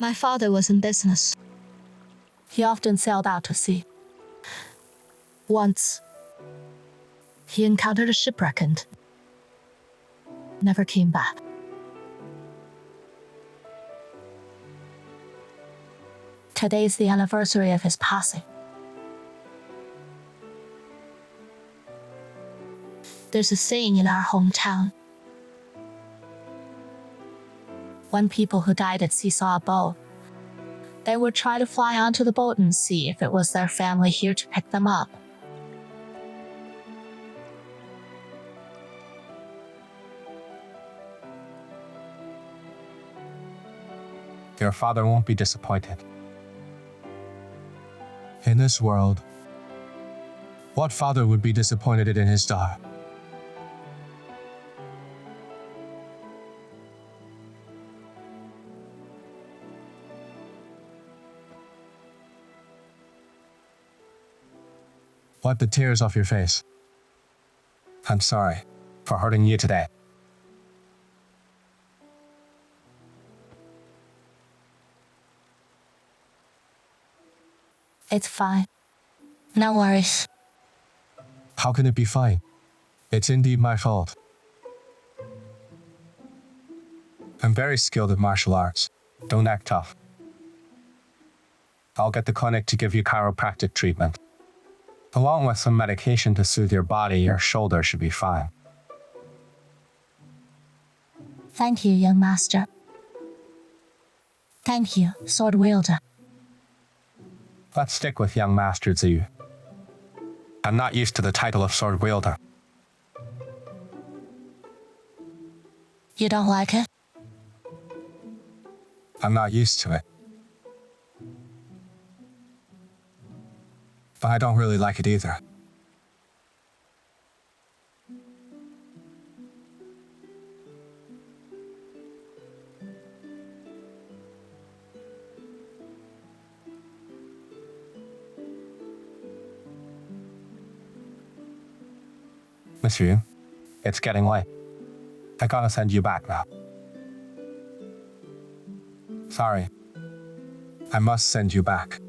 My father was in business. He often sailed out to sea. Once, he encountered a shipwreck and never came back. Today's the anniversary of his passing. There's a saying in our hometown. When people who died at sea saw a boat, they would try to fly onto the boat and see if it was their family here to pick them up. Your father won't be disappointed. In this world, what father would be disappointed in his daughter? Wipe the tears off your face. I'm sorry for hurting you today. It's fine. No worries. How can it be fine? It's indeed my fault. I'm very skilled at martial arts. Don't act tough. I'll get the clinic to give you chiropractic treatment. Along with some medication to soothe your body, your shoulder should be fine. Thank you, young master. Thank you, sword wielder. Let's stick with young master Ziyu. I'm not used to the title of sword wielder. You don't like it? I'm not used to it. But I don't really like it either. Miss Yu, it's getting late. I gotta send you back now. Sorry. I must send you back.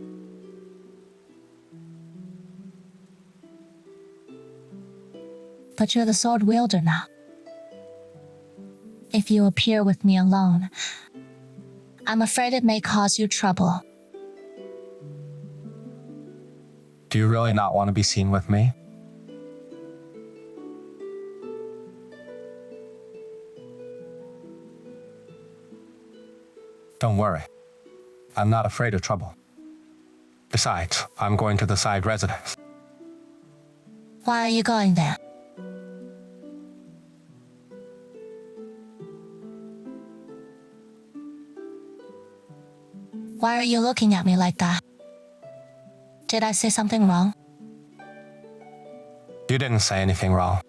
But you're the sword wielder now. If you appear with me alone, I'm afraid it may cause you trouble. Do you really not want to be seen with me? Don't worry. I'm not afraid of trouble. Besides, I'm going to the side residence. Why are you going there? Why are you looking at me like that? Did I say something wrong? You didn't say anything wrong.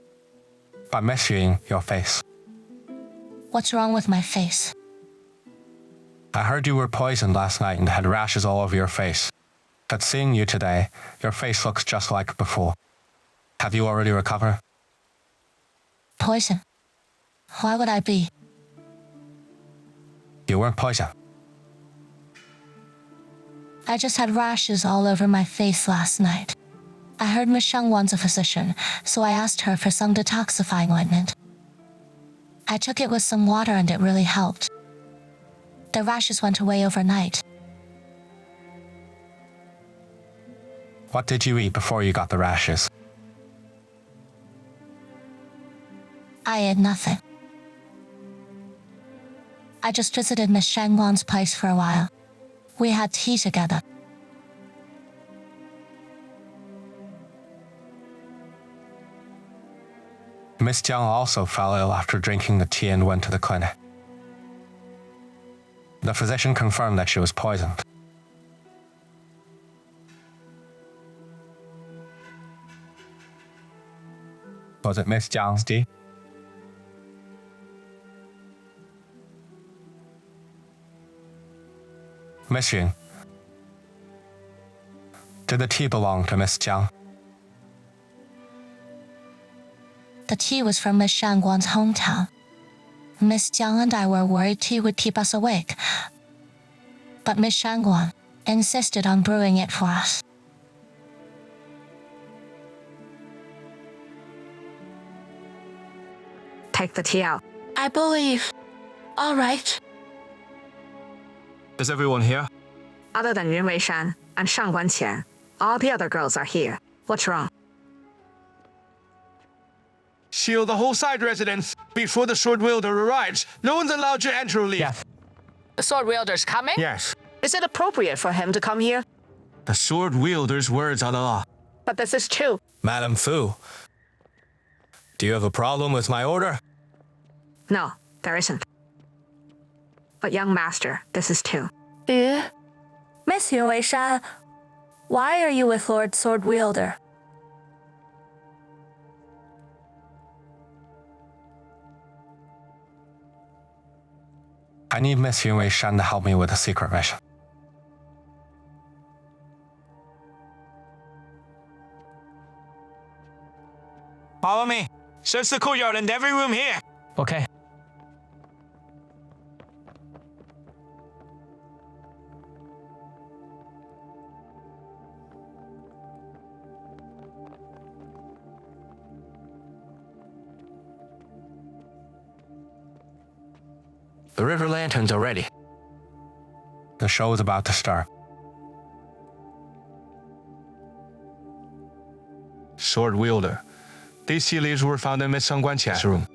But measuring your face. What's wrong with my face? I heard you were poisoned last night and had rashes all over your face. But seeing you today, your face looks just like before. Have you already recovered? Poison? Why would I be? You weren't poisoned. I just had rashes all over my face last night. I heard Miss Shangwan's a physician, so I asked her for some detoxifying ointment. I took it with some water and it really helped. The rashes went away overnight. What did you eat before you got the rashes? I ate nothing. I just visited Miss Shangwan's place for a while. We had tea together. Miss Jiang also fell ill after drinking the tea and went to the clinic. The physician confirmed that she was poisoned. Was it Miss Jiang's tea? Miss Yun, did the tea belong to Miss Jiang? The tea was from Miss Shangwan's hometown. Miss Jiang and I were worried tea would keep us awake. but Miss Shangguan insisted on brewing it for us. Take the tea out. I believe. All right. Is everyone here? Other than Yun Weishan and Shangguan Qian, all the other girls are here. What's wrong? Shield the whole side residence. Before the sword wielder arrives, no one's allowed to enter or leave. Yes. The sword wielder's coming? Yes. Is it appropriate for him to come here? The sword wielder's words are the law. But this is true. Madam Fu, do you have a problem with my order? No, there isn't. But young master, this is too. Miss Yun Weishan, why are you with Lord Sword Wielder? I need Miss Yun Weishan to help me with a secret mission. Follow me. Search the courtyard and every room here. Okay. The river lanterns are ready. The show is about to start. Sword wielder. These tea leaves were found in Miss Shangguan Qian's room.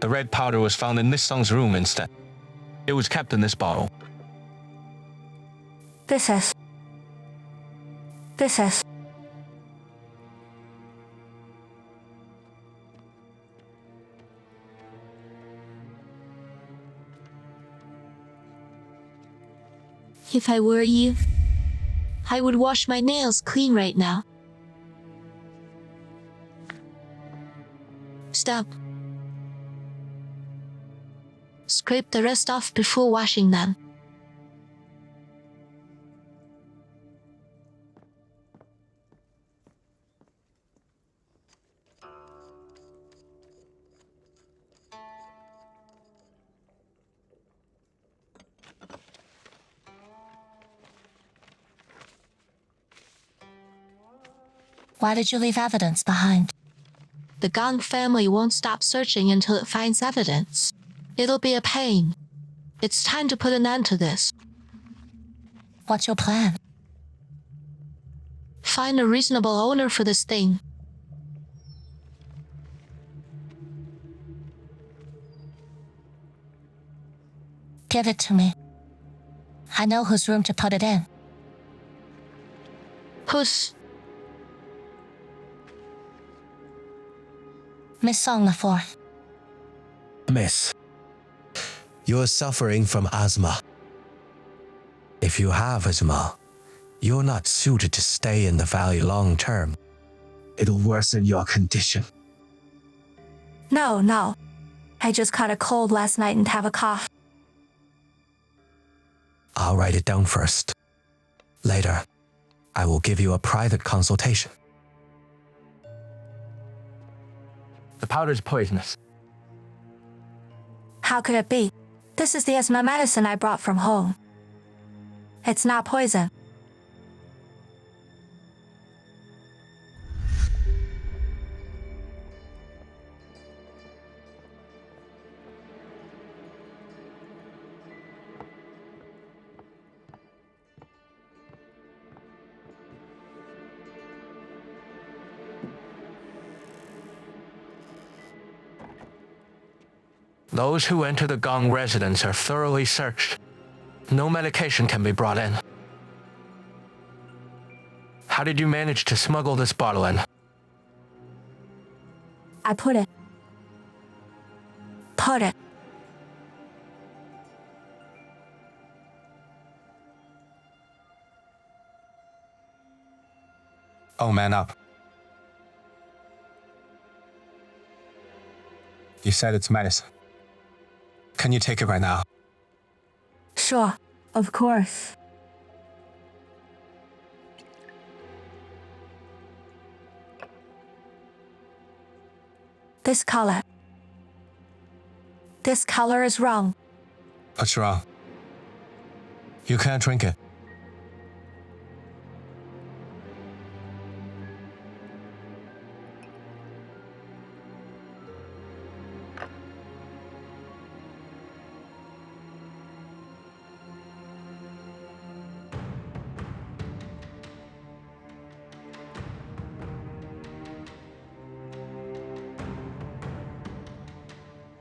The red powder was found in this Song's room instead. It was kept in this bottle. This is. If I were you, I would wash my nails clean right now. Stop. Scrape the rest off before washing them. Why did you leave evidence behind? The Gong family won't stop searching until it finds evidence. It'll be a pain. It's time to put an end to this. What's your plan? Find a reasonable owner for this thing. Give it to me. I know whose room to put it in. Whose? Miss Song the Fourth. Miss, you're suffering from asthma. If you have asthma, you're not suited to stay in the valley long term. It'll worsen your condition. No. I just caught a cold last night and have a cough. I'll write it down first. Later, I will give you a private consultation. The powder's poisonous. How could it be? This is the asthma medicine I brought from home. It's not poison. Those who enter the Gong residence are thoroughly searched. No medication can be brought in. How did you manage to smuggle this bottle in? I put it. Oh, man up. You said it's medicine. Can you take it right now? Sure, of course. This color is wrong. What's wrong? You can't drink it.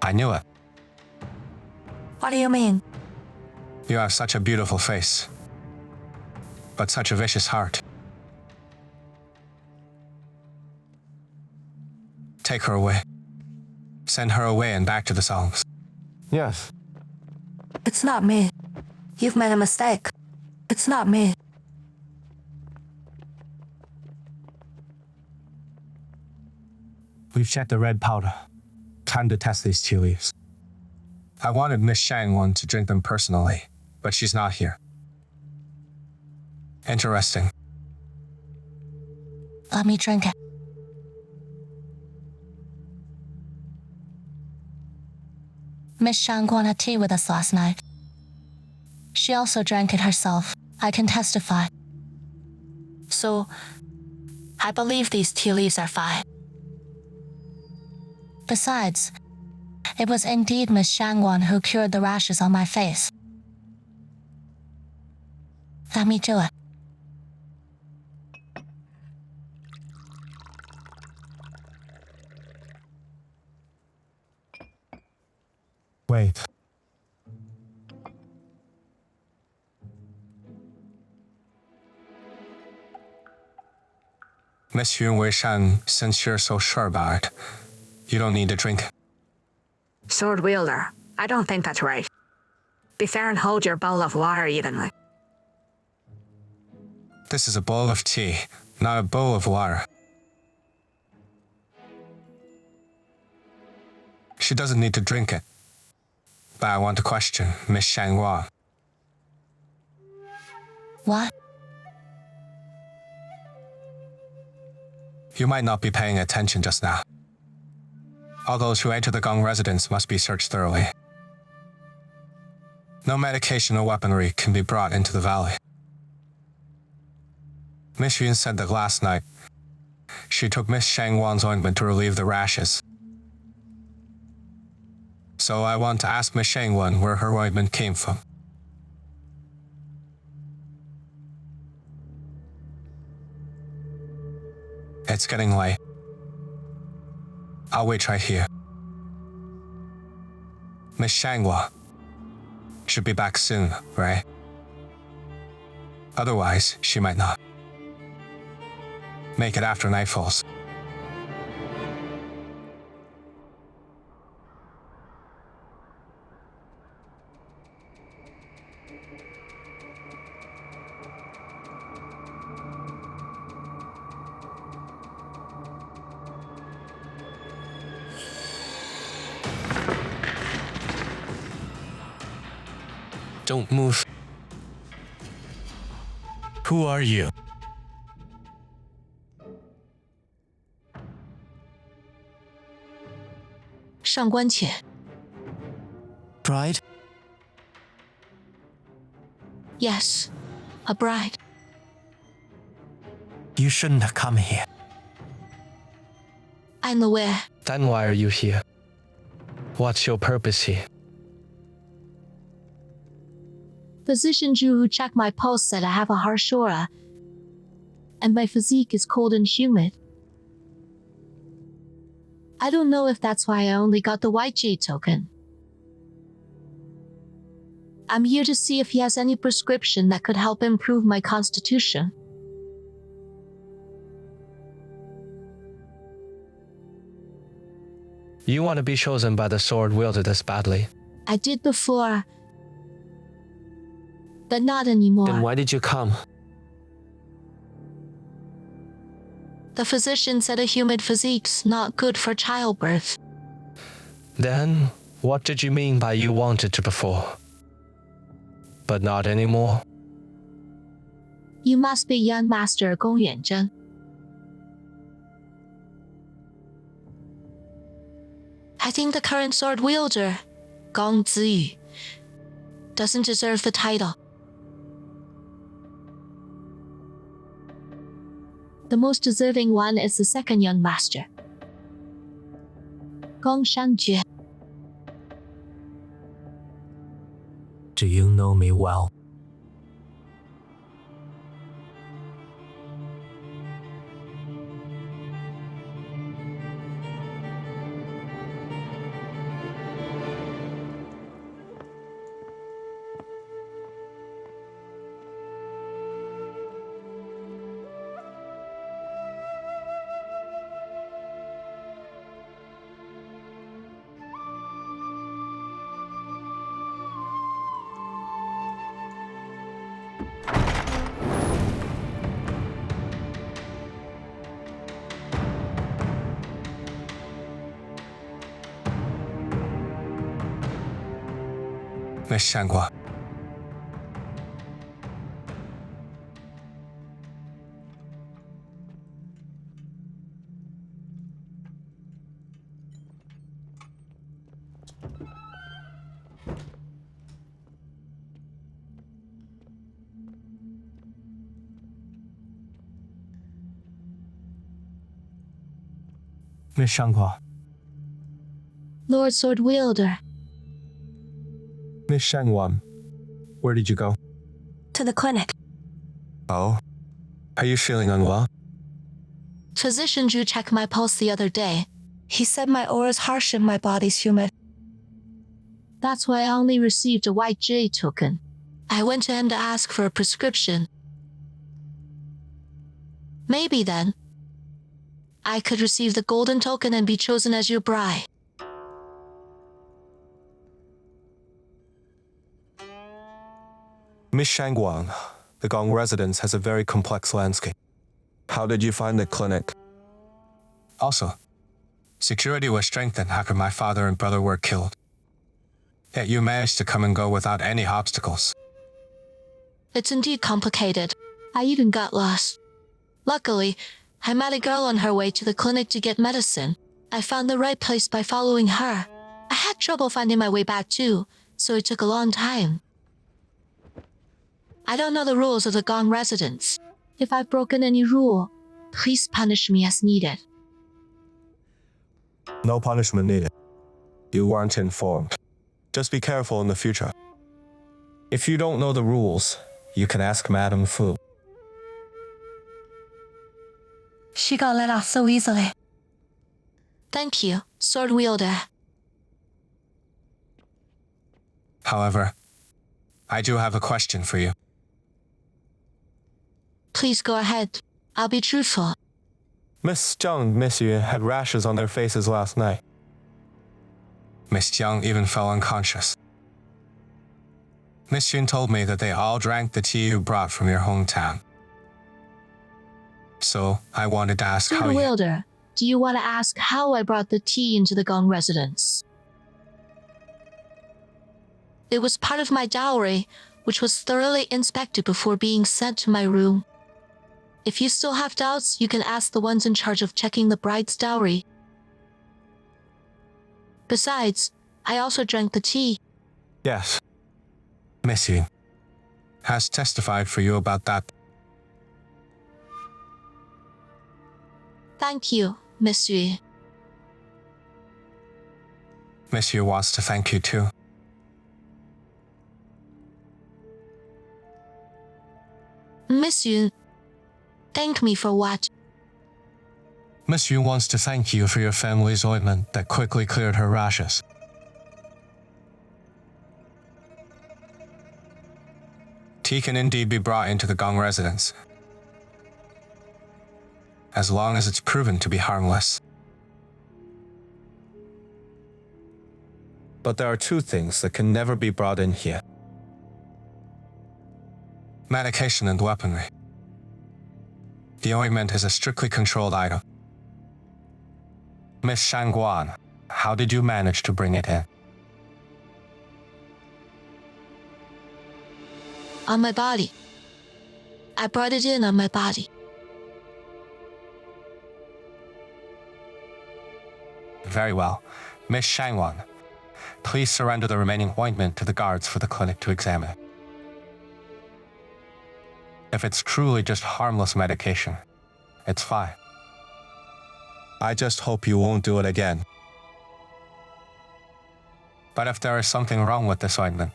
I knew it. What do you mean? You have such a beautiful face, but such a vicious heart. Take her away. Send her away and back to the songs. Yes. It's not me. You've made a mistake. It's not me. We've checked the red powder. Time to test these tea leaves. I wanted Miss Shang to drink them personally, but she's not here. Interesting. Let me drink it. Miss Shang had tea with us last night. She also drank it herself. I can testify. So, I believe these tea leaves are fine. Besides, it was indeed Miss Shangwan who cured the rashes on my face. Let me do it. Wait. Miss Yun Weishan, since you're so sure about it, you don't need to drink. Sword wielder, I don't think that's right. Be fair and hold your bowl of water evenly. This is a bowl of tea, not a bowl of water. She doesn't need to drink it. But I want to question Miss Shangwa. What? You might not be paying attention just now. All those who enter the Gong residence must be searched thoroughly. No medication or weaponry can be brought into the valley. Miss Yun said that last night, she took Miss Shangwan's ointment to relieve the rashes. So I want to ask Miss Shangwan where her ointment came from. It's getting late. I'll wait right here. Miss Shangwa should be back soon, right? Otherwise, she might not. Make it after night falls. Don't move. Who are you? Bride? Yes, a bride. You shouldn't have come here. I'm aware. Then why are you here? What's your purpose here? Physician Zhu who checked my pulse said I have a harsh aura, and my physique is cold and humid. I don't know if that's why I only got the white jade token. I'm here to see if he has any prescription that could help improve my constitution. You want to be chosen by the sword wielder this badly. I did before, but not anymore. Then why did you come? The physician said a humid physique's not good for childbirth. Then, what did you mean by you wanted to before? But not anymore? You must be young master Gong Ziyu. I think the current sword wielder, Gong Ziyu, doesn't deserve the title. The most deserving one is the second young master, Gong Ziyu. Do you know me well? Miss Shangguan. Miss Shangguan. Lord Sword Wielder. Miss Shangguan, where did you go? To the clinic. Oh? Are you feeling unwell? Physician Zhu checked my pulse the other day. He said my aura's harsh and my body's humid. That's why I only received a white J token. I went to him to ask for a prescription. Maybe then, I could receive the golden token and be chosen as your bride. Miss Shangguan, the Gong residence has a very complex landscape. How did you find the clinic? Also, security was strengthened after my father and brother were killed. Yet you managed to come and go without any obstacles. It's indeed complicated. I even got lost. Luckily, I met a girl on her way to the clinic to get medicine. I found the right place by following her. I had trouble finding my way back too, so it took a long time. I don't know the rules of the Gong residence. If I've broken any rule, please punish me as needed. No punishment needed. You weren't informed. Just be careful in the future. If you don't know the rules, you can ask Madame Fu. She got let off so easily. Thank you, Sword Wielder. However, I do have a question for you. Please go ahead. I'll be truthful. Miss Zhang and Miss Yun had rashes on their faces last night. Miss Jiang even fell unconscious. Miss Yun told me that they all drank the tea you brought from your hometown. So, I wanted to ask how Sword you... Wielder, do you want to ask how I brought the tea into the Gong residence? It was part of my dowry, which was thoroughly inspected before being sent to my room. If you still have doubts, you can ask the ones in charge of checking the bride's dowry. Besides, I also drank the tea. Yes. Miss Yun has testified for you about that. Thank you, Miss Yu. Miss Yu wants to thank you too. Miss Yu, thank me for what? Miss Yu wants to thank you for your family's ointment that quickly cleared her rashes. Tea can indeed be brought into the Gong residence, as long as it's proven to be harmless. But there are two things that can never be brought in here. Medication and weaponry. The ointment is a strictly controlled item. Miss Shangguan, how did you manage to bring it in? On my body. I brought it in on my body. Very well. Miss Shangguan, please surrender the remaining ointment to the guards for the clinic to examine. If it's truly just harmless medication, It's fine. I just hope you won't do it again. But if there is something wrong with this ointment,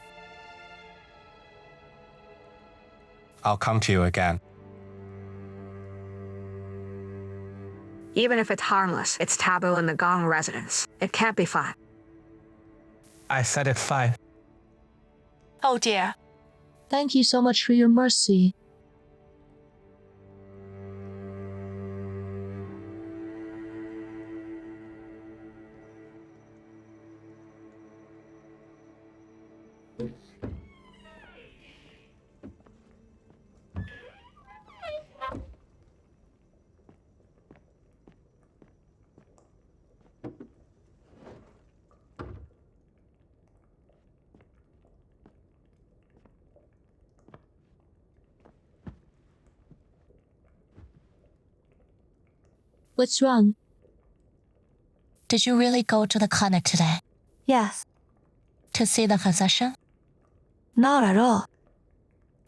I'll come to you again. Even if it's harmless, it's taboo in the Gong residence. It can't be fine. I said it's fine. Oh dear. Thank you so much for your mercy. What's wrong? Did you really go to the clinic today? Yes, To see the physician? not at all.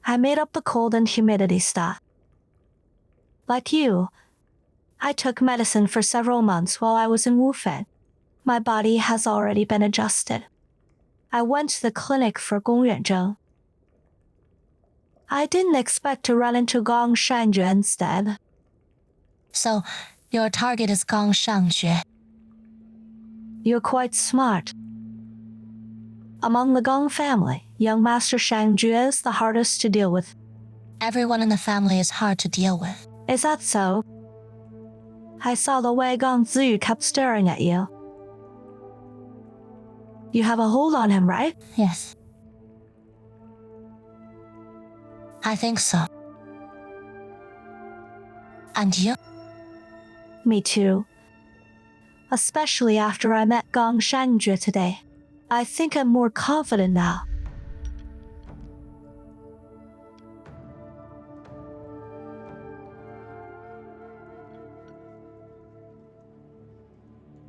I made up the cold and humidity stuff. Like you, I took medicine for several months while I was in Wuhan. My body has already been adjusted. I went to the clinic for Gong. I didn't expect to run into Gong Shanjue instead. So, your target is Gong Shangjue. You're quite smart. Among the Gong family, young Master Shangjue is the hardest to deal with. Everyone in the family is hard to deal with. Is that so? I saw the way Gong Ziyu kept staring at you. You have a hold on him, right? Yes. I think so. And you? Me too. Especially after I met Gong Shanjue today. I think I'm more confident now.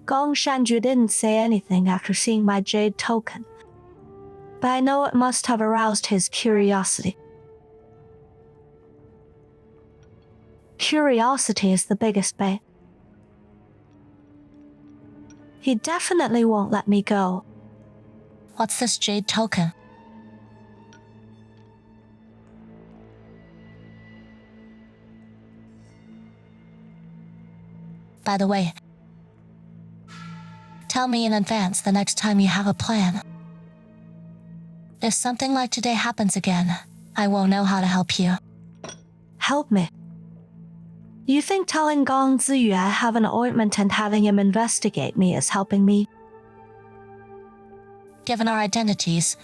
Gong Shanjue didn't say anything after seeing my jade token, but I know it must have aroused his curiosity. Curiosity is the biggest bait. He definitely won't let me go. What's this jade token? By the way, tell me in advance the next time you have a plan. If something like today happens again, I won't know how to help you. Help me. You think telling Gong Ziyu I have an ointment and having him investigate me is helping me? Given our identities,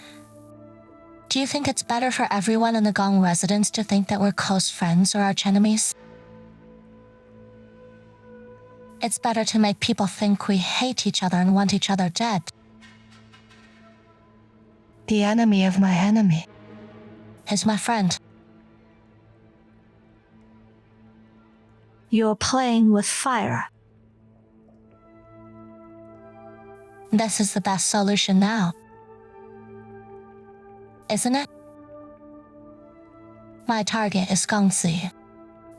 do you think it's better for everyone in the Gong residence to think that we're close friends or archenemies? It's better to make people think we hate each other and want each other dead. The enemy of my enemy. Is my friend. You're playing with fire. This is the best solution now. Isn't it? My target is Gong Ziyu.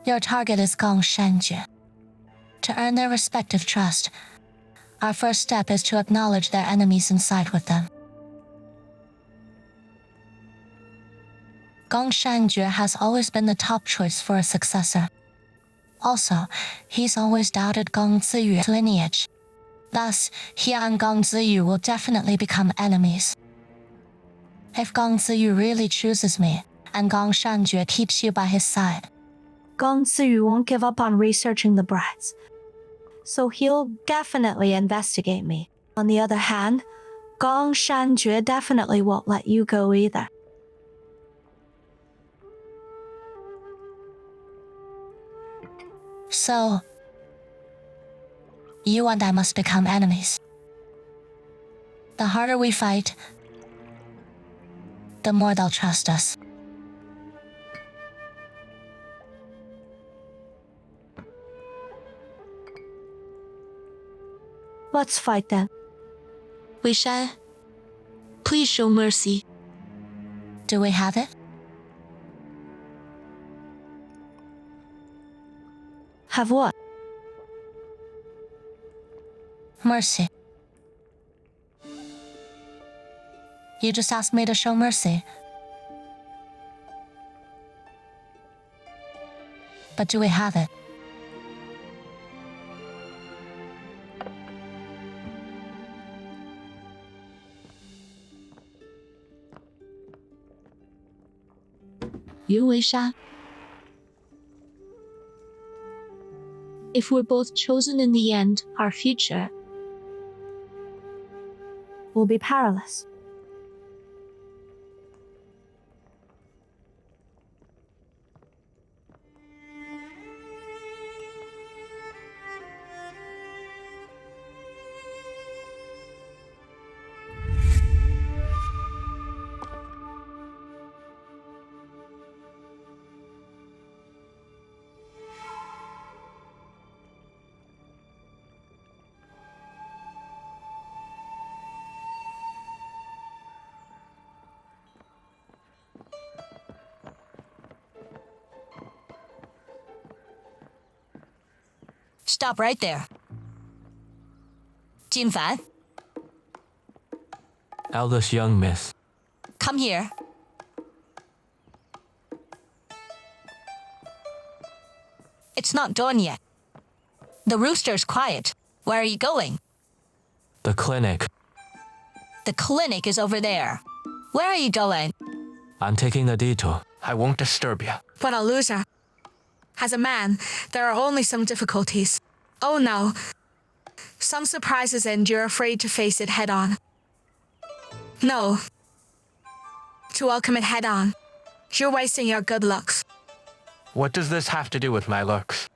Your target is Gong Shanjue. To earn their respective trust, our first step is to acknowledge their enemies and side with them. Gong Shanjue has always been the top choice for a successor. Also, he's always doubted Gong Ziyu's lineage. Thus, he and Gong Ziyu will definitely become enemies. If Gong Ziyu really chooses me, and Gong Shanjue keeps you by his side, Gong Ziyu won't give up on researching the brides, so he'll definitely investigate me. On the other hand, Gong Shanjue definitely won't let you go either. So, you and I must become enemies. The harder we fight, the more they'll trust us. Let's fight then. Weishan, please show mercy. Do we have it? Have what? Mercy. You just asked me to show mercy. But do we have it? Yun Weishan. If we're both chosen in the end, our future Will be perilous. Stop right there. Jinfan, Eldest young miss. come here. It's not dawn yet. The rooster's quiet. Where are you going? The clinic. The clinic is over there. Where are you going? I'm taking the detour. I won't disturb you. What a loser. As a man, there are only some difficulties. Oh no. Some surprises and you're afraid to face it head on. No. To welcome it head on. You're wasting your good looks. What does this have to do with my looks?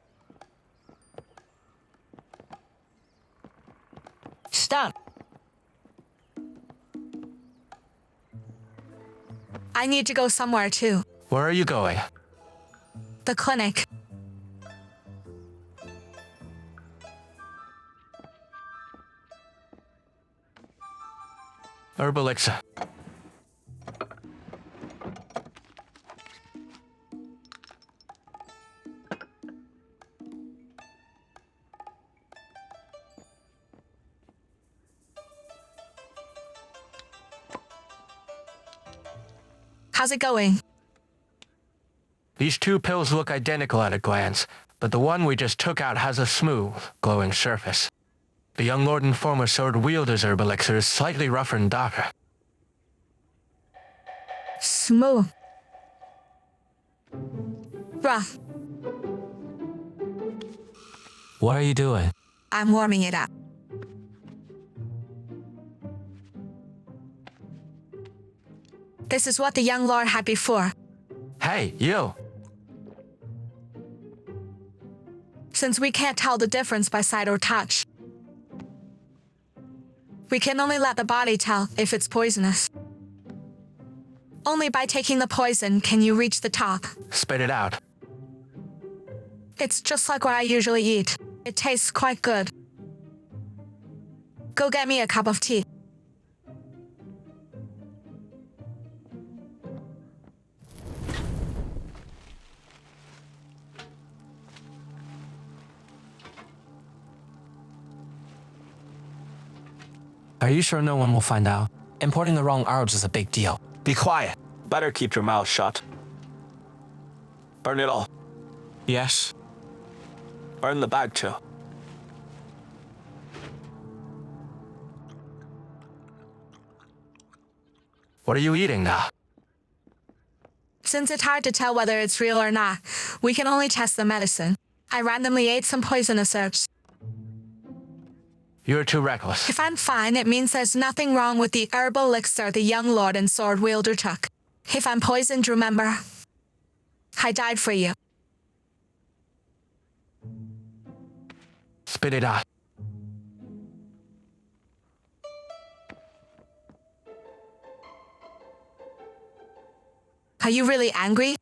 Stop. I need to go somewhere too. Where are you going? The clinic. Elixir. How's it going? These two pills look identical at a glance, but the one we just took out has a smooth, glowing surface. The young lord and former sword wielder's elixir is slightly rougher and darker. Smooth. Rough. What are you doing? I'm warming it up. This is what the young lord had before. Hey, you! Since we can't tell the difference by sight or touch, we can only let the body tell if it's poisonous. Only by taking the poison can you reach the top. Spit it out. It's just like what I usually eat. It tastes quite good. Go get me a cup of tea. Are you sure no one will find out? Importing the wrong herbs is a big deal. Be quiet. Better keep your mouth shut. Burn it all. Yes. Burn the bag too. What are you eating now? Since it's hard to tell whether it's real or not, we can only test the medicine. I randomly ate some poisonous herbs. You're too reckless. If I'm fine, it means there's nothing wrong with the herbal elixir the young lord and sword wielder took. If I'm poisoned, remember, I died for you. Spit it out. Are you really angry?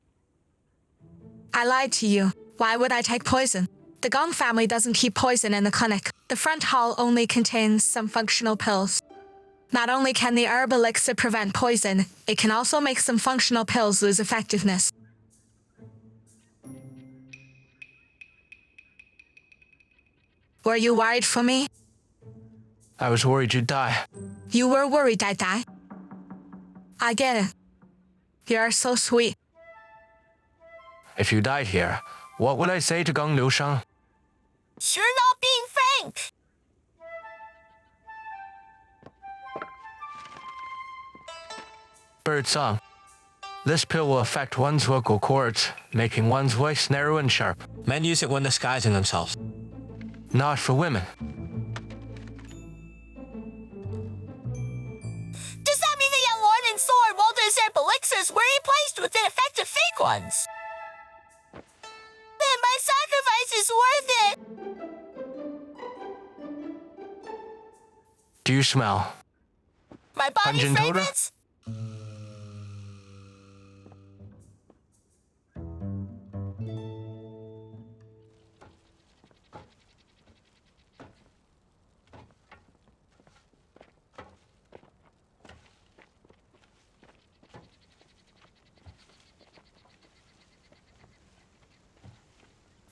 I lied to you. Why would I take poison? The Gong family doesn't keep poison in the clinic. The front hall only contains some functional pills. Not only can the herb elixir prevent poison, it can also make some functional pills lose effectiveness. Were you worried for me? I was worried you'd die. You were worried I'd die? I get it. You're so sweet. If you died here, what would I say to Gong Liushang? You're not being frank. Birdsong. This pill will affect one's vocal cords, making one's voice narrow and sharp. Men use it when disguising themselves. Not for women. Does that mean the young lord and sword won't deserve elixirs were replaced with ineffective fake ones? Then my sacrifice is worth it. Do you smell? My body's Pungent odor? fragrance?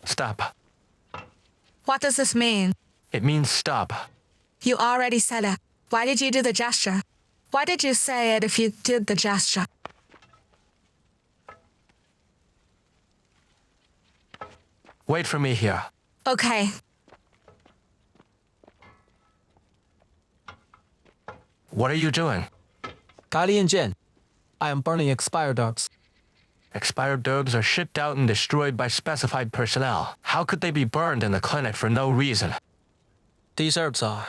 Stop. What does this mean? It means stop. You already said it. Why did you do the gesture? Why did you say it if you did the gesture? Wait for me here. Okay. What are you doing? Guardian Jin, I am burning expired herbs. Expired herbs are shipped out and destroyed by specified personnel. How could they be burned in the clinic for no reason? These herbs are.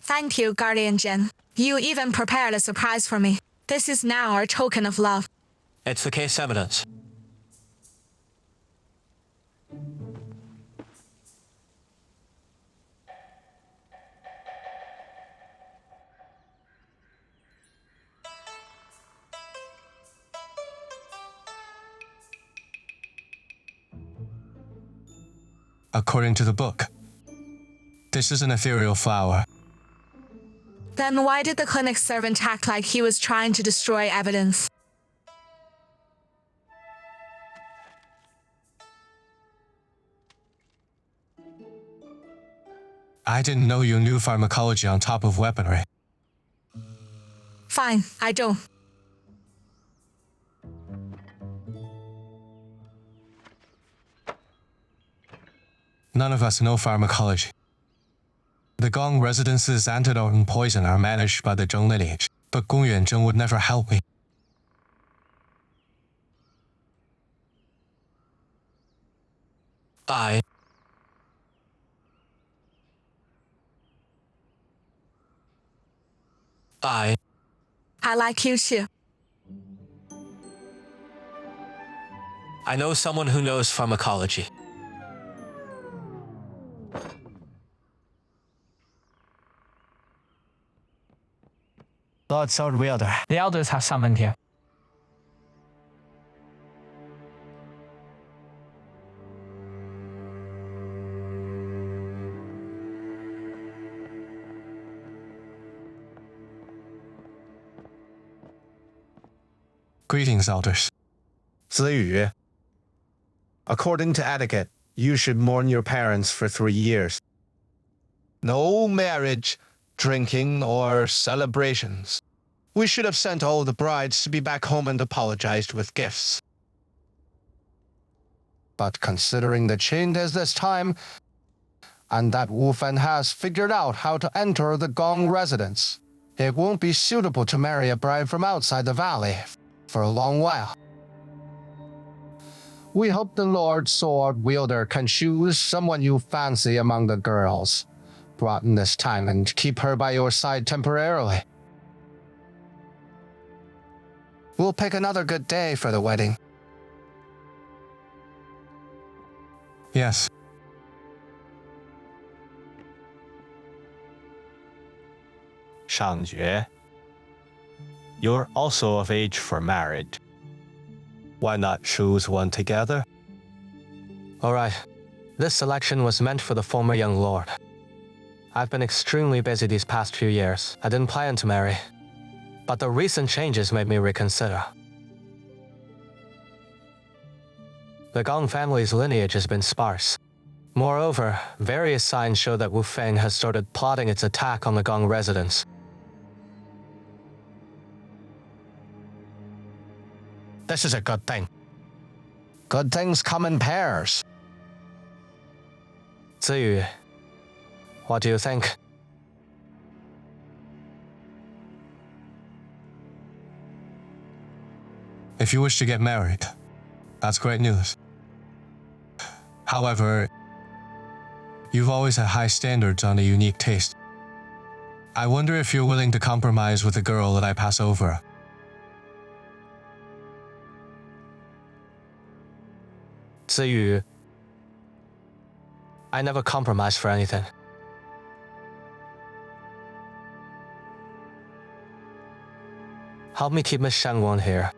Thank you, Guardian Jin. You even prepared a surprise for me. This is now our token of love. It's the case evidence. According to the book, this is an ethereal flower. Then why did the clinic servant act like he was trying to destroy evidence? I didn't know you knew pharmacology on top of weaponry. Fine, I don't. None of us know pharmacology. The Gong residence's antidote and poison are managed by the Zheng lineage, but Gong Yuanzheng would never help me. I like you too. I know someone who knows pharmacology. Lord Sword Wielder. The elders have summoned you. Greetings, elders. Ziyu. According to etiquette, you should mourn your parents for 3 years. No marriage, drinking, or celebrations. We should have sent all the brides to be back home and apologized with gifts. But considering the change is this time, and that Wufen has figured out how to enter the Gong residence, it won't be suitable to marry a bride from outside the valley for a long while. We hope the Lord Sword Wielder can choose someone you fancy among the girls brought in this time and keep her by your side temporarily. We'll pick another good day for the wedding. Yes. Shangjue, you're also of age for marriage. Why not choose one together? All right, This selection was meant for the former young lord. I've been extremely busy these past few years. I didn't plan to marry. But the recent changes made me reconsider. The Gong family's lineage has been sparse. Moreover, various signs show that Wuang has started plotting its attack on the Gong residence. This is a good thing. Good things come in pairs. Ziyu, what do you think? If you wish to get married, that's great news. However, you've always had high standards on a unique taste. I wonder if you're willing to compromise with the girl that I pass over. Ziyu, I never compromise for anything. Help me keep Miss Shangguan here.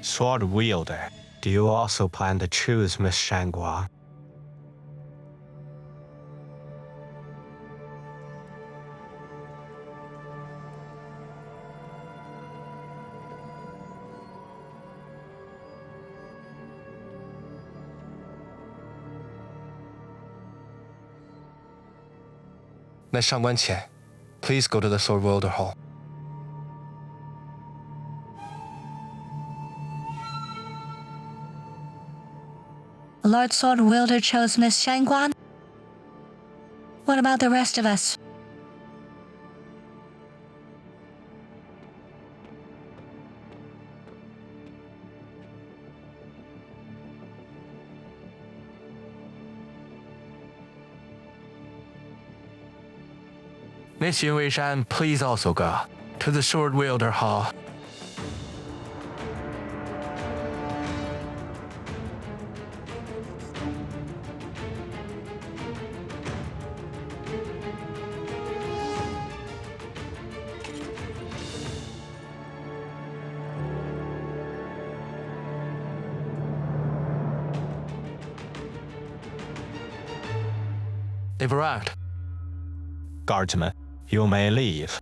Sword wielder, do you also plan to choose Miss Shangguan? Miss Shangguan Qian, please go to the Sword Wielder Hall. Lord Sword Wielder chose Miss Shangguan? What about the rest of us? Miss Yun Weishan, please also go to the Sword Wielder Hall. They've arrived. Guardsman, you may leave.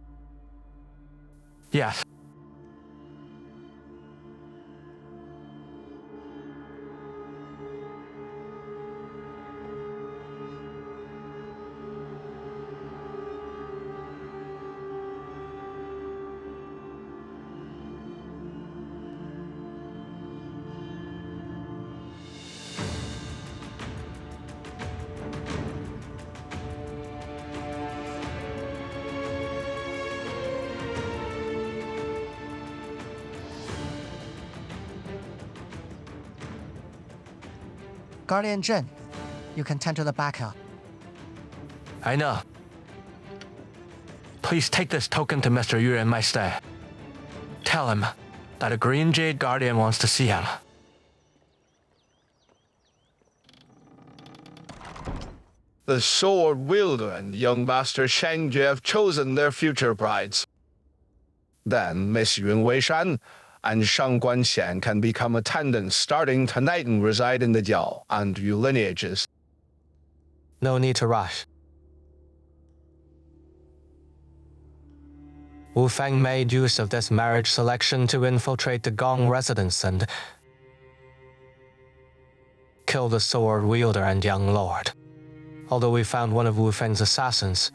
Yes. Guardian Zheng, you can tend to the back hill. I know. Please take this token to Mr. Yu in my stead. Tell him that a Green Jade Guardian wants to see him. The sword wielder and young master Cheng have chosen their future brides. Then Miss Yun Weishan and Shangguan Xian can become attendants starting tonight and reside in the Jiao and Yu lineages. No need to rush. Wuang made use of this marriage selection to infiltrate the Gong residence and kill the sword wielder and young lord. Although we found one of Wuang's assassins,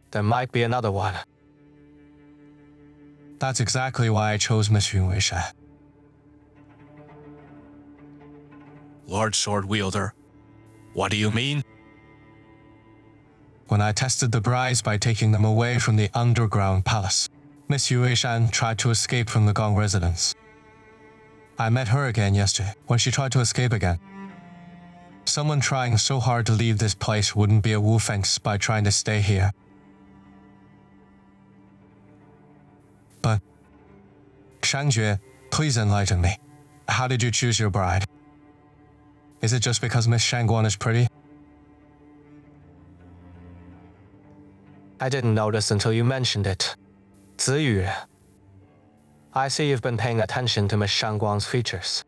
there might be another one. That's exactly why I chose Miss Yun Weishan. Lord Sword Wielder, what do you mean? When I tested the brides by taking them away from the underground palace, Miss Yun Weishan tried to escape from the Gong residence. I met her again yesterday when she tried to escape again. Someone trying so hard to leave this place wouldn't be a Wuang spy trying to stay here. But, Shangjue, please enlighten me. How did you choose your bride? Is it just because Miss Shangguan is pretty? I didn't notice until you mentioned it. Ziyu. I see you've been paying attention to Miss Shangguang's features.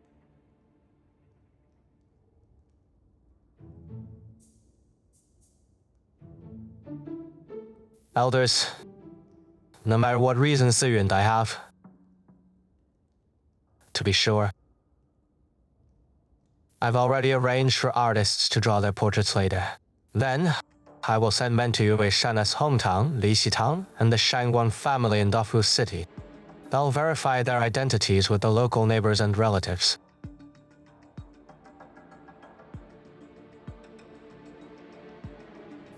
Elders, no matter what reason Ziyu and I have, to be sure, I've already arranged for artists to draw their portraits later. Then, I will send men to Yun Weishan's hometown, Lixitown, and the Shangguang family in Dafu City. They'll verify their identities with the local neighbors and relatives.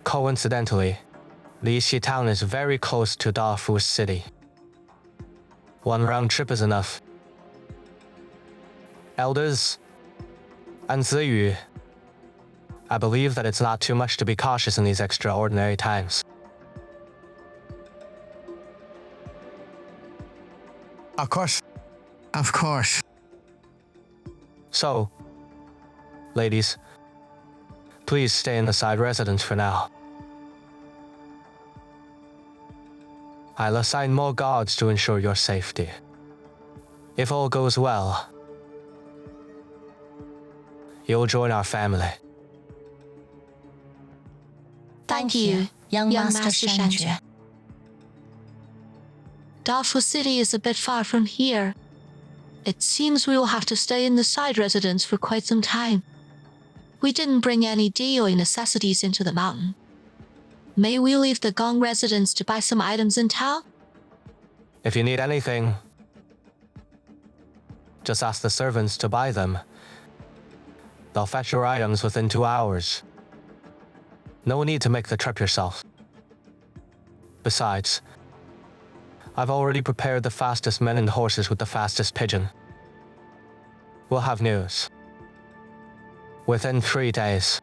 Coincidentally, Lixitown is very close to Dafu City. One round trip is enough. Elders, and Ziyu, I believe that it's not too much to be cautious in these extraordinary times. Of course. Of course. So, ladies, please stay in the side residence for now. I'll assign more guards to ensure your safety. If all goes well, you'll join our family. Thank you, young Master Shanjue. Dafu City is a bit far from here. It seems we will have to stay in the side residence for quite some time. We didn't bring any daily necessities into the mountain. May we leave the Gong residence to buy some items in town? If you need anything, just ask the servants to buy them. They'll fetch your items within 2 hours. No need to make the trip yourself. Besides, I've already prepared the fastest men and horses with the fastest pigeon. We'll have news within 3 days.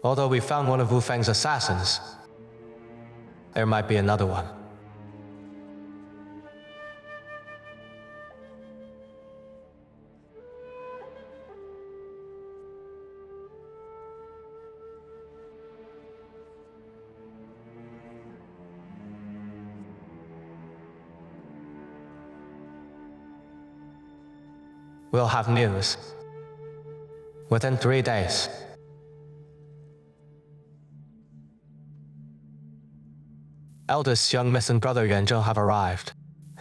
Although we found one of Wu Feng's assassins, there might be another one. We'll have news within 3 days. Eldest young Miss and Brother Yuanzhou have arrived.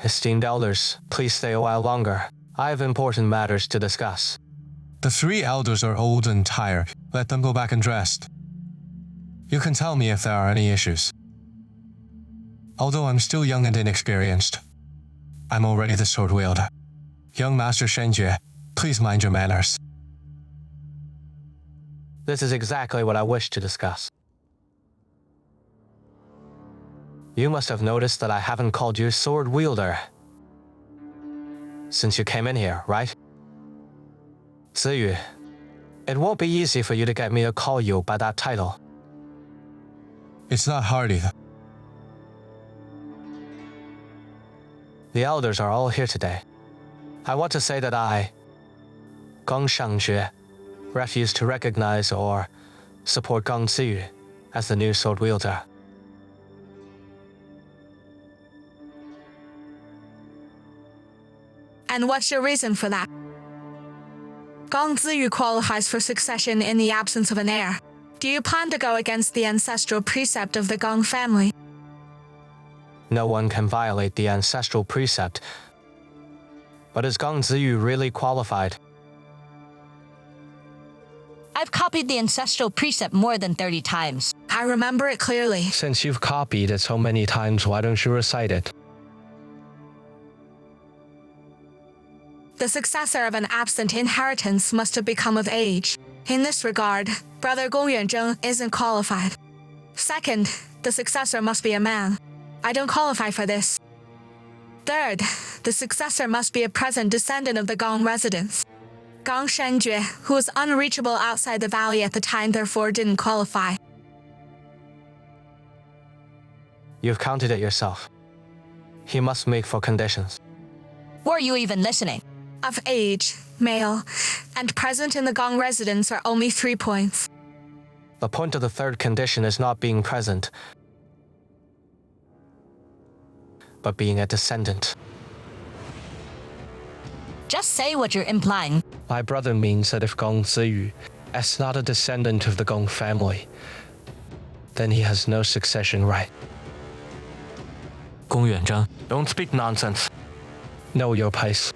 Esteemed elders, please stay a while longer. I have important matters to discuss. The 3 elders are old and tired. Let them go back and rest. You can tell me if there are any issues. Although I'm still young and inexperienced, I'm already the sword wielder. Young Master Shenjue, please mind your manners. This is exactly what I wish to discuss. You must have noticed that I haven't called you sword wielder since you came in here, right? Ziyu, it won't be easy for you to get me to call you by that title. It's not hard either. The elders are all here today. I want to say that I, Gong Shangxue, refuse to recognize or support Gong Ziyu as the new sword wielder. And what's your reason for that? Gong Ziyu qualifies for succession in the absence of an heir. Do you plan to go against the ancestral precept of the Gong family? No one can violate the ancestral precept. But is Gong Ziyu really qualified? I've copied the ancestral precept more than 30 times. I remember it clearly. Since you've copied it so many times, why don't you recite it? The successor of an absent inheritance must have become of age. In this regard, Brother Gong Yuanzheng isn't qualified. Second, the successor must be a man. I don't qualify for this. Third, the successor must be a present descendant of the Gong residents. Gong Shenjue, who was unreachable outside the valley at the time, therefore didn't qualify. You've counted it yourself. He must make for conditions. Were you even listening? Of age, male, and present in the Gong residence are only 3 points. The point of the third condition is not being present, but being a descendant. Just say what you're implying. My brother means that if Gong Ziyu is not a descendant of the Gong family, then he has no succession right. Gong Yuanzheng, don't speak nonsense. Know your place.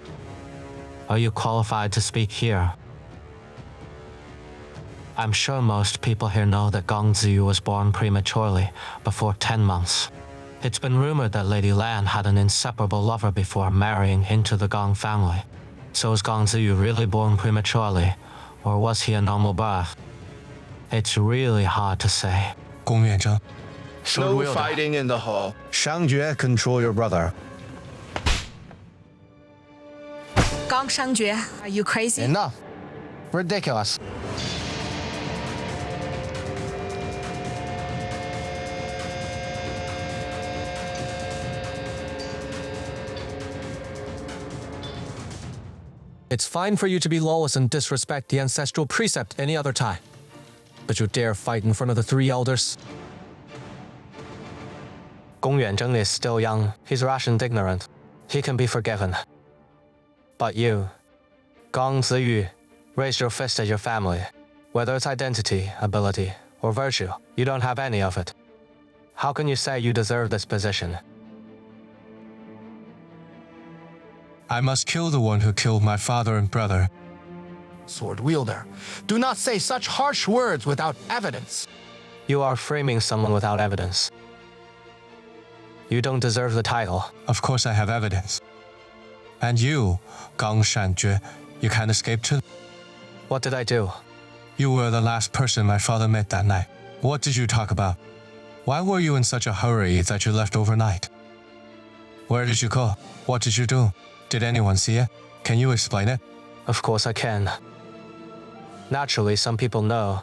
Are you qualified to speak here? I'm sure most people here know that Gong Ziyu was born prematurely, before 10 months. It's been rumored that Lady Lan had an inseparable lover before marrying into the Gong family. So was Gong Ziyu really born prematurely, or was he a normal birth? It's really hard to say. Gong Yuanzheng. No fighting in the hall. Shangjue, control your brother. Gong Shangjue, are you crazy? Enough. Ridiculous. It's fine for you to be lawless and disrespect the ancestral precept any other time. But you dare fight in front of the 3 elders? Gong Yuanzheng is still young. He's rash and ignorant. He can be forgiven. But you, Gong Ziyu, raise your fist at your family. Whether it's identity, ability, or virtue, you don't have any of it. How can you say you deserve this position? I must kill the one who killed my father and brother. Sword wielder, do not say such harsh words without evidence. You are framing someone without evidence. You don't deserve the title. Of course I have evidence. And you, Gong Shanjue, you can't escape too. What did I do? You were the last person my father met that night. What did you talk about? Why were you in such a hurry that you left overnight? Where did you go? What did you do? Did anyone see it? Can you explain it? Of course I can. Naturally, some people know.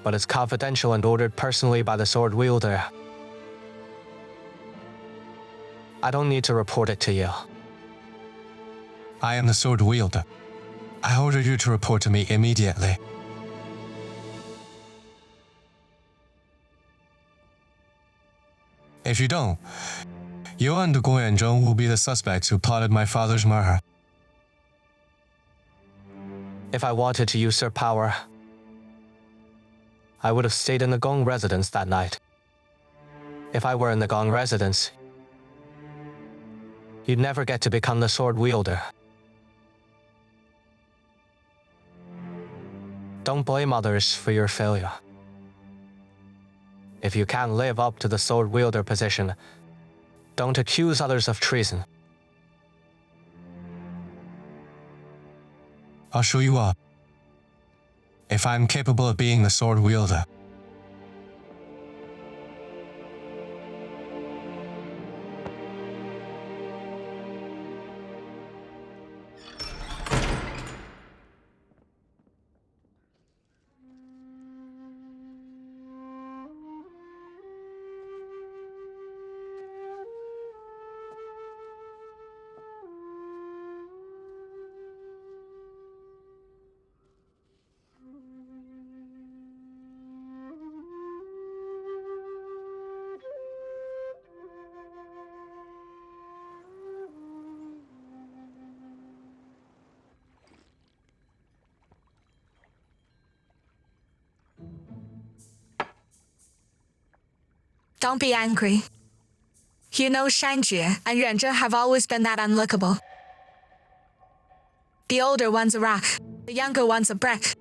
But it's confidential and ordered personally by the sword wielder. I don't need to report it to you. I am the sword wielder. I order you to report to me immediately. If you don't, you and Gong Yuanzheng will be the suspects who plotted my father's murder. If I wanted to usurp power, I would have stayed in the Gong residence that night. If I were in the Gong residence, you'd never get to become the sword wielder. Don't blame others for your failure. If you can't live up to the sword wielder position, don't accuse others of treason. I'll show you up. If I'm capable of being the sword wielder. Don't be angry. You know Shanjue and Yuanzheng have always been that unlookable. The older one's a rock, the younger one's a brick.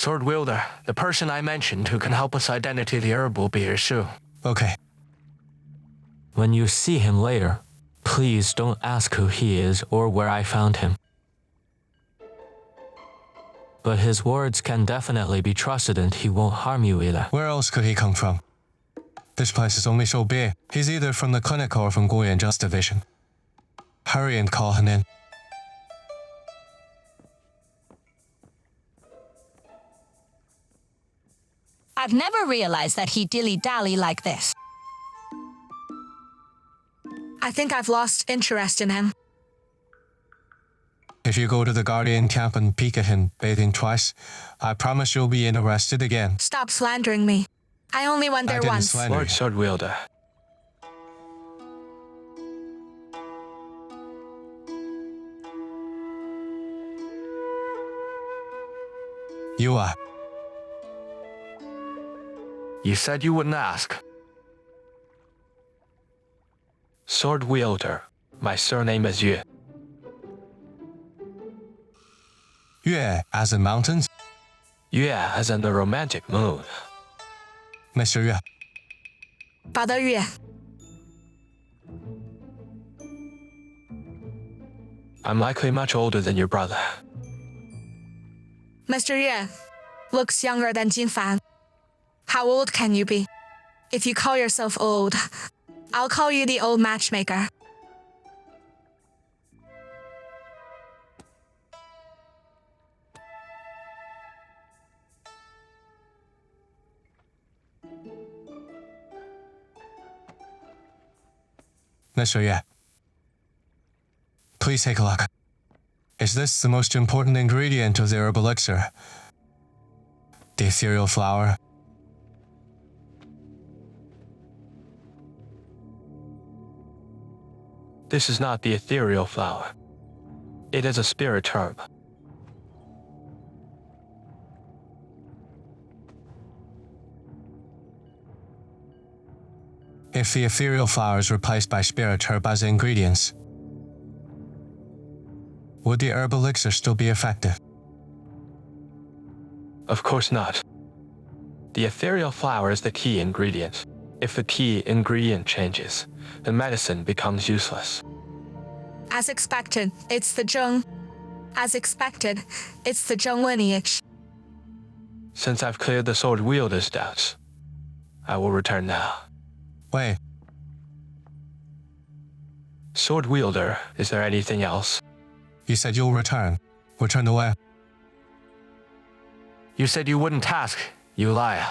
Sword wielder, the person I mentioned who can help us identify the herb will be here soon. Okay. When you see him later, please don't ask who he is or where I found him. But his words can definitely be trusted and he won't harm you either. Where else could he come from? This place is only so big. He's either from the clinic or from Guo Yanzhang's division. Hurry and call him in. I've never realized that he dilly-dally like this. I think I've lost interest in him. If you go to the Guardian camp and peek at him bathing twice, I promise you'll be interested again. Stop slandering me. I only went there once. Lord Sword wielder. You are. You said you wouldn't ask. Sword wielder. My surname is Yue. Yue, as in mountains? Yue, as in the romantic mood. Mr. Yue. Father Yue. I'm likely much older than your brother. Mr. Yue looks younger than Jinfan. How old can you be? If you call yourself old, I'll call you the old matchmaker. Mr. Yue. Please take a look. Is this the most important ingredient of the herb elixir? The ethereal flower? This is not the ethereal flower. It is a spirit herb. If the ethereal flower is replaced by spirit herb as ingredients, would the herb elixir still be effective? Of course not. The ethereal flower is the key ingredient. If the key ingredient changes, the medicine becomes useless. As expected, it's the Zheng. As expected, it's the Zheng lineage. Since I've cleared the sword wielder's doubts, I will return now. Wait. Sword wielder, is there anything else? You said you'll return. Return to where? You said you wouldn't ask, you liar.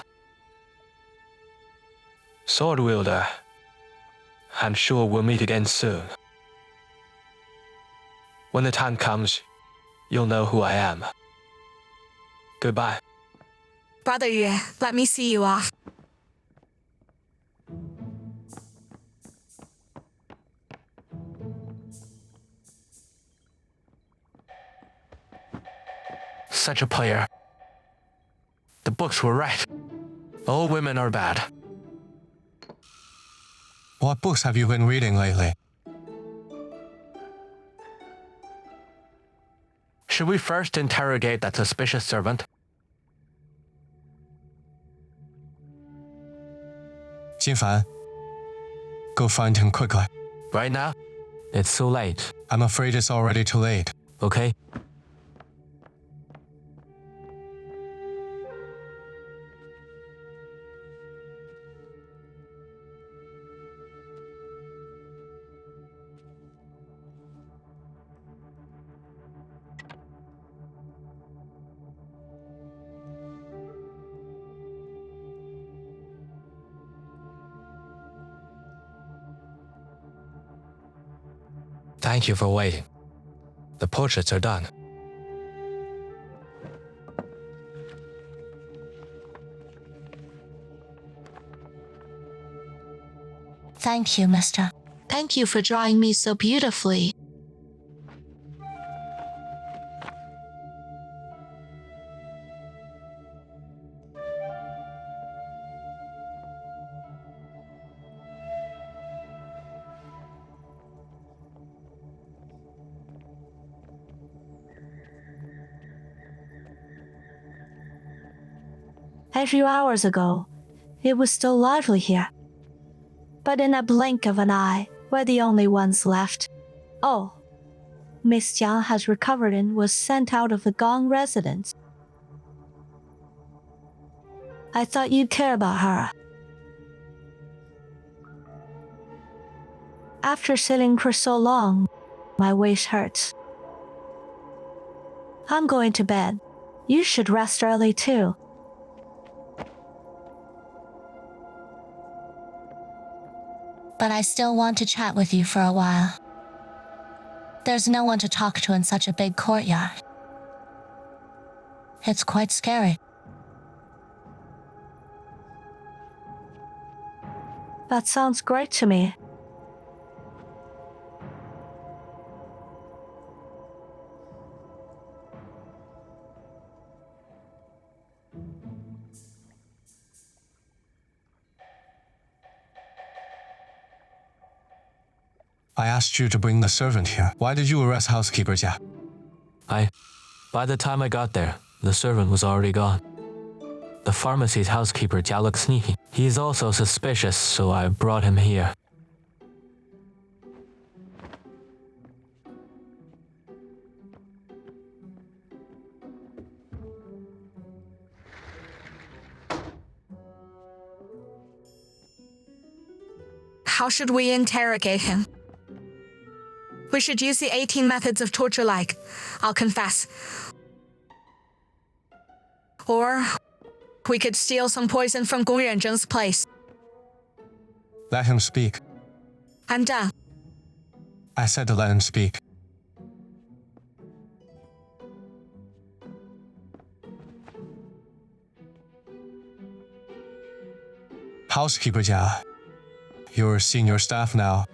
Sword wielder, I'm sure we'll meet again soon. When the time comes, you'll know who I am. Goodbye. Brother Yue, let me see you off. Such a player. The books were right. All women are bad. What books have you been reading lately? Should we first interrogate that suspicious servant? Jinfan, go find him quickly. Right now? It's too late. I'm afraid it's already too late. Okay? Thank you for waiting. The portraits are done. Thank you, mister. Thank you for drawing me so beautifully. A few hours ago, it was still lively here. But in a blink of an eye, we're the only ones left. Oh, Miss Jiang has recovered and was sent out of the Gong residence. I thought you'd care about her. After sitting for so long, my waist hurts. I'm going to bed. You should rest early too. But I still want to chat with you for a while. There's no one to talk to in such a big courtyard. It's quite scary. That sounds great to me. I asked you to bring the servant here. Why did you arrest housekeeper Jia? By the time I got there, the servant was already gone. The pharmacy's housekeeper Jia looked sneaky. He's also suspicious, so I brought him here. How should we interrogate him? We should use the 18 methods of torture like, I'll confess. Or we could steal some poison from Gong Yuanzheng's place. Let him speak. I'm done. I said to let him speak. Housekeeper Jia, you're senior staff now.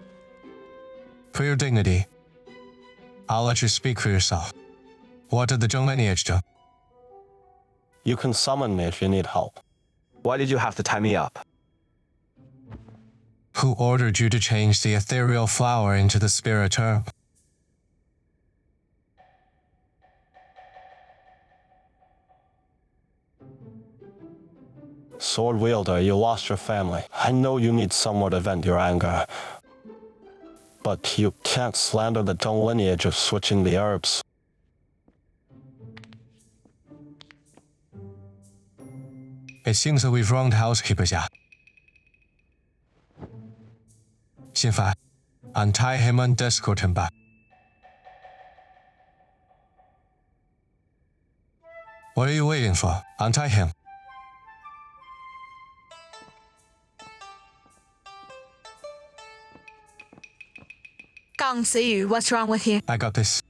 For your dignity, I'll let you speak for yourself. What did the Zhang lineage do? You can summon me if you need help. Why did you have to tie me up? Who ordered you to change the ethereal flower into the spirit herb? Sword wielder, you lost your family. I know you need somewhere to vent your anger. But you can't slander the Zhang lineage of switching the herbs. It seems that we've wronged housekeeper Jia. Xinfan, untie him and escort him back. What are you waiting for? Untie him. Gong Ziyu, what's wrong with you? I got this.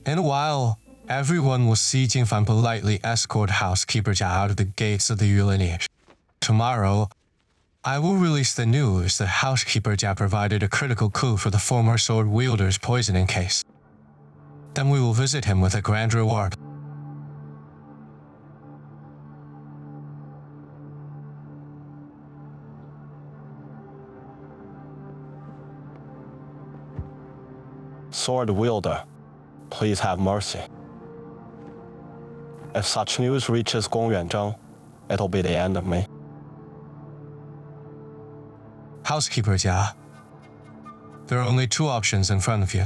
In a while, everyone will see Jinfan politely escort housekeeper Jia out of the gates of the Yu lineage. Tomorrow, I will release the news that housekeeper Jia provided a critical clue for the former sword wielder's poisoning case. Then we will visit him with a grand reward. Sword wielder, please have mercy. If such news reaches Gong Yuanzheng, it'll be the end of me. Housekeeper Jia, there are only two options in front of you.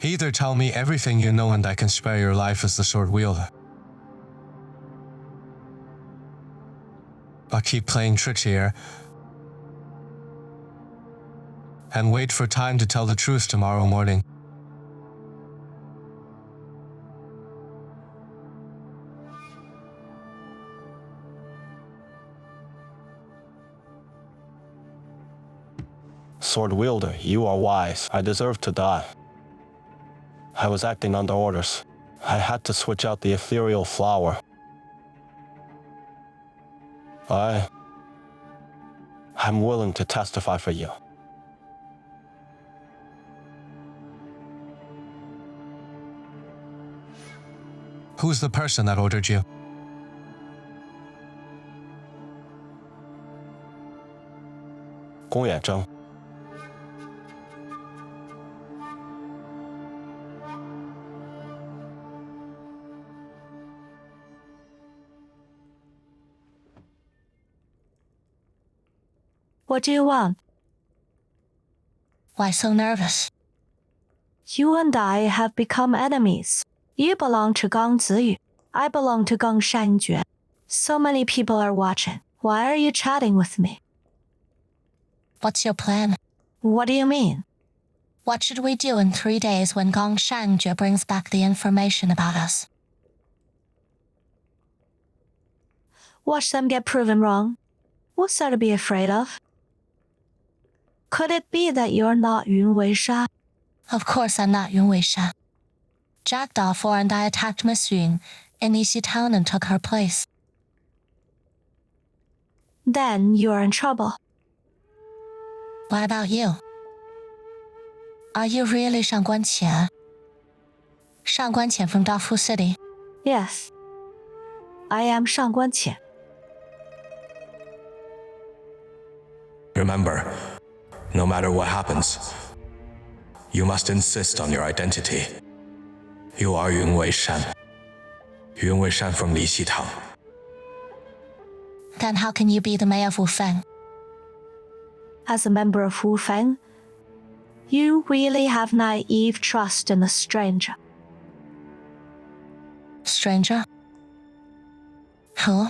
Either tell me everything you know and I can spare your life as the sword wielder. But keep playing tricks here and wait for time to tell the truth tomorrow morning. Sword wielder, you are wise. I deserve to die. I was acting under orders. I had to switch out the ethereal flower. I'm willing to testify for you. Who's the person that ordered you? Gong Yuanzheng. What do you want? Why so nervous? You and I have become enemies. You belong to Gong Ziyu. I belong to Gong Shanjue. So many people are watching. Why are you chatting with me? What's your plan? What do you mean? What should we do in 3 days when Gong Shanjue brings back the information about us? Watch them get proven wrong. What's there to be afraid of? Could it be that you're not Yun Weishan? Of course I'm not Yun Weishan. Jack Dafor and I attacked Miss Yun in Yixi Town and took her place. Then you're in trouble. What about you? Are you really Shang Guanqian? Shang Guanqian from Dafu City? Yes. I am Shang Guanqian. Remember, no matter what happens, you must insist on your identity. You are Yun Weishan. Yun Weishan from Lixi Town. Then how can you be the mayor of Wufeng? As a member of Wufeng, you really have naive trust in a stranger. Stranger? Who?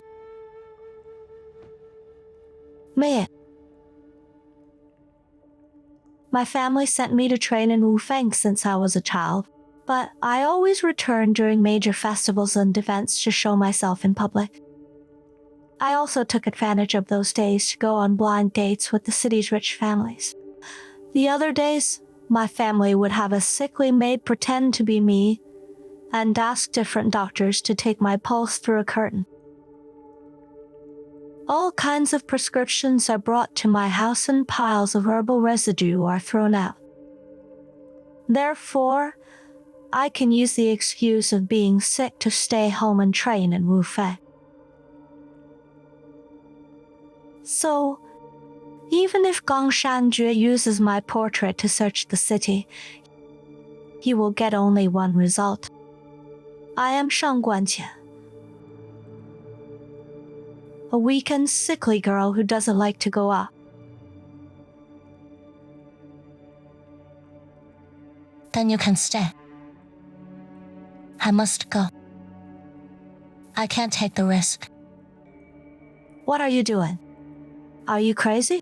Me. My family sent me to train in Wufeng since I was a child, but I always returned during major festivals and events to show myself in public. I also took advantage of those days to go on blind dates with the city's rich families. The other days, my family would have a sickly maid pretend to be me and ask different doctors to take my pulse through a curtain. All kinds of prescriptions are brought to my house and piles of herbal residue are thrown out. Therefore, I can use the excuse of being sick to stay home and train in Wufeng. So, even if Gong Shanjue uses my portrait to search the city, he will get only one result. I am Shang Guanqian, a weak and sickly girl who doesn't like to go out. Then you can stay. I must go. I can't take the risk. What are you doing? Are you crazy?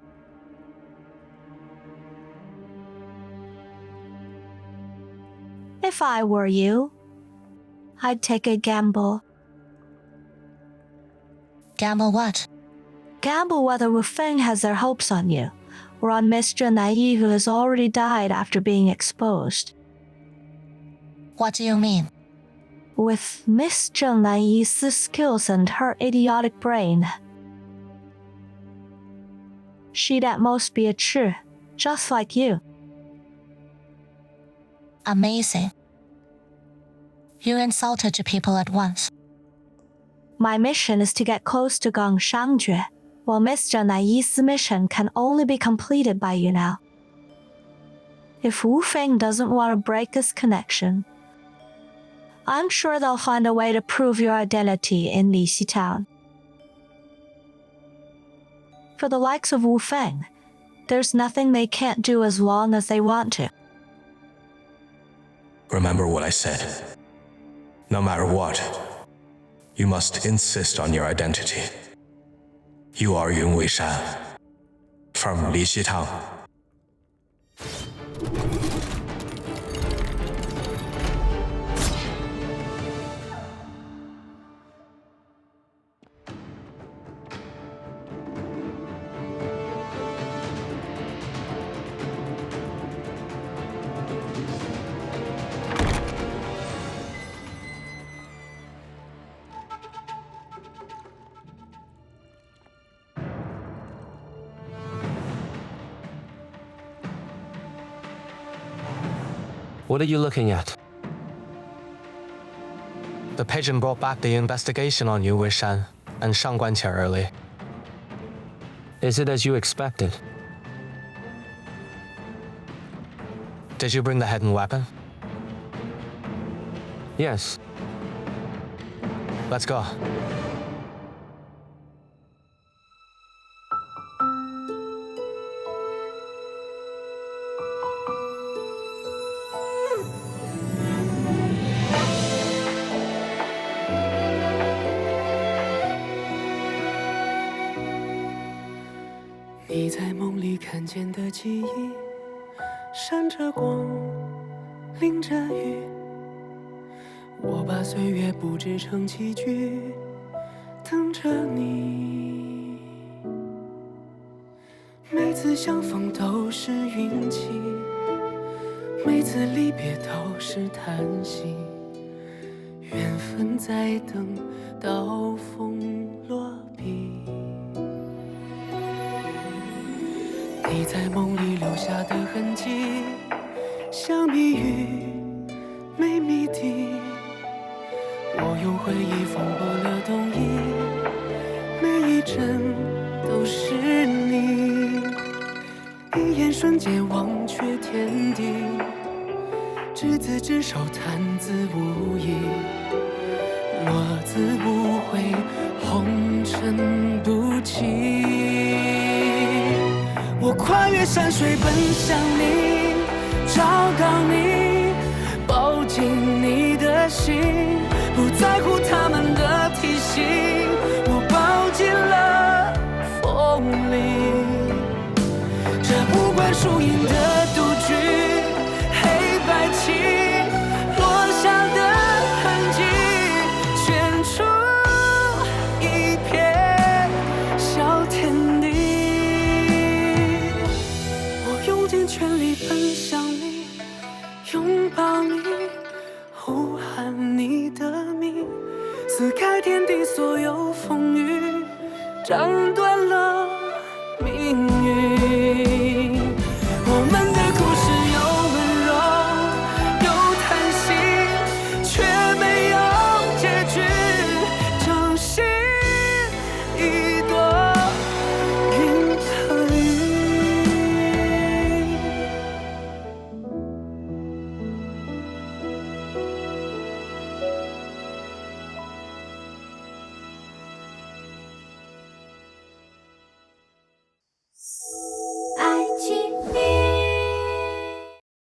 If I were you, I'd take a gamble. Gamble what? Gamble whether Wufeng has their hopes on you, or on Miss Zhang Linghe who has already died after being exposed. What do you mean? With Miss Zhang Linghe's skills and her idiotic brain, she'd at most be a Chi, just like you. Amazing. You insulted two people at once. My mission is to get close to Gong Shanjue, while Miss Zhang Linghe's mission can only be completed by you now. If Wufeng doesn't want to break this connection, I'm sure they'll find a way to prove your identity in Lixi Town. For the likes of Wufeng, there's nothing they can't do as long as they want to. Remember what I said. No matter what, you must insist on your identity. You are Yun Weishan from Lixi Town. What are you looking at? The pigeon brought back the investigation on Yun Weishan and Shang Guanqian early. Is it as you expected? Did you bring the hidden weapon? Yes. Let's go. 在梦里看见的记忆，闪着光，淋着雨。我把岁月布置成棋局，等着你。每次相逢都是运气，每次离别都是叹息。缘分在等到风落笔。你在梦里留下的痕迹，像谜语没谜底。我用回忆缝合了冬衣，每一帧都是你。一眼瞬间忘却天地，执子之手，弹字无意，落字无悔，红尘不弃。我跨越山水奔向你，找到你，抱紧你的心，不在乎他们的提醒，我抱紧了风铃。这无关输赢的赌局，黑白棋落下的痕迹，圈出一片小天地。我用尽全力奔向你，拥抱你，呼喊你的名，撕开天地所有风雨，斩断了